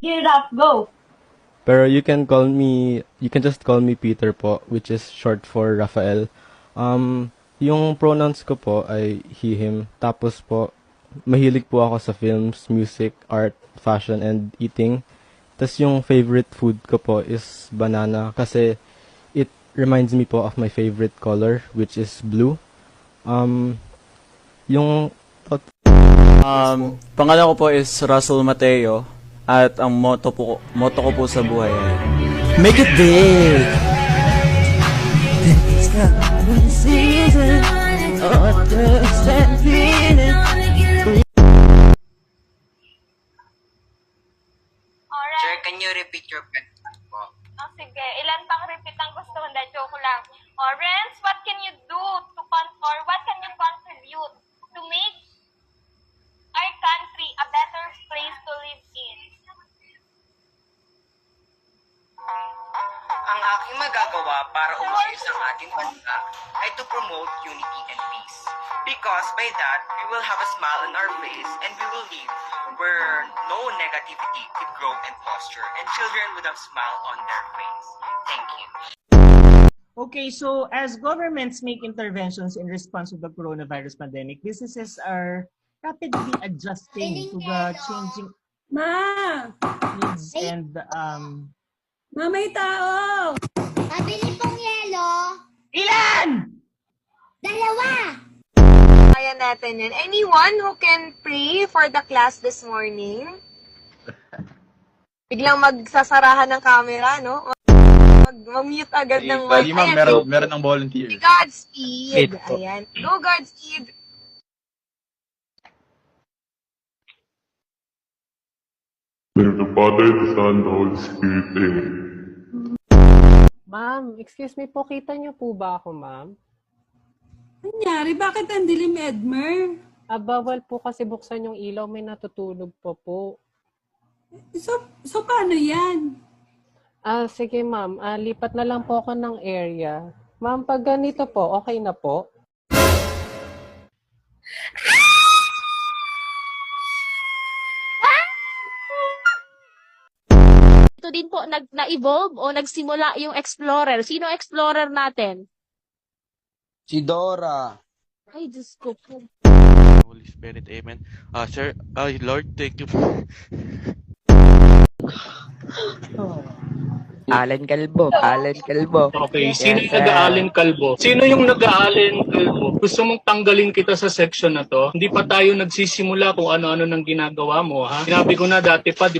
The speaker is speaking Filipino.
Gear up, go! Pero you can just call me Peter po, which is short for Rafael. Yung pronouns ko po ay he, him. Tapos po, mahilig po ako sa films, music, art, fashion, and eating. Tapos yung favorite food ko po is banana kasi it reminds me po of my favorite color, which is blue. Yung Pangalan ko po is Russell Mateo at ang motto ko po sa buhay ay Make it big! Sir, can you repeat your question po? Oh, sige. Ilan pang repeat ang gusto mo? Dahil joke lang. Renz, what can you do or what can you contribute to make our country a better place to live in? Ang aking magagawa para umayos ang ating bansa ay to promote unity and peace. Because by that, we will have a smile on our face and we will live where no negativity could grow and posture and children would have smile on their face. Thank you. Okay, so as governments make interventions in response to the coronavirus pandemic, businesses are rapidly adjusting to the changing needs and Ma, may tao! Pabili pong yelo. Ilan? Dalawa. Kaya natin yan. Anyone who can pray for the class this morning? Biglang magsasarahan ng camera, no? Mag-mute agad ng mic. Ma'am, meron ng volunteer. Godspeed. Ayan. Go, Godspeed. name of the Father, the Son, the Holy Spirit. Amen. Ma'am, excuse me po, kita niyo po ba ako, ma'am? Nangyari? Bakit ang dilim, Edmer? Bawal po kasi buksan yung ilaw, may natutulog po. So paano yan? Sige ma'am, lipat na lang po ako ng area. Ma'am, pag ganito po, okay na po? Ito din po, na-evolve o nagsimula yung Explorer. Sino Explorer natin? Si Dora. Ay, Diyos ko po. Holy Spirit, Amen. Sir, Lord, thank you. Allen Calvo. Okay, sino yung nag-Allen Calvo? Sino yung nag-Allen Calvo? Gusto mong tanggalin kita sa section na to? Hindi pa tayo nagsisimula kung ano-ano nang ginagawa mo, ha? Sinabi ko na dati pa, di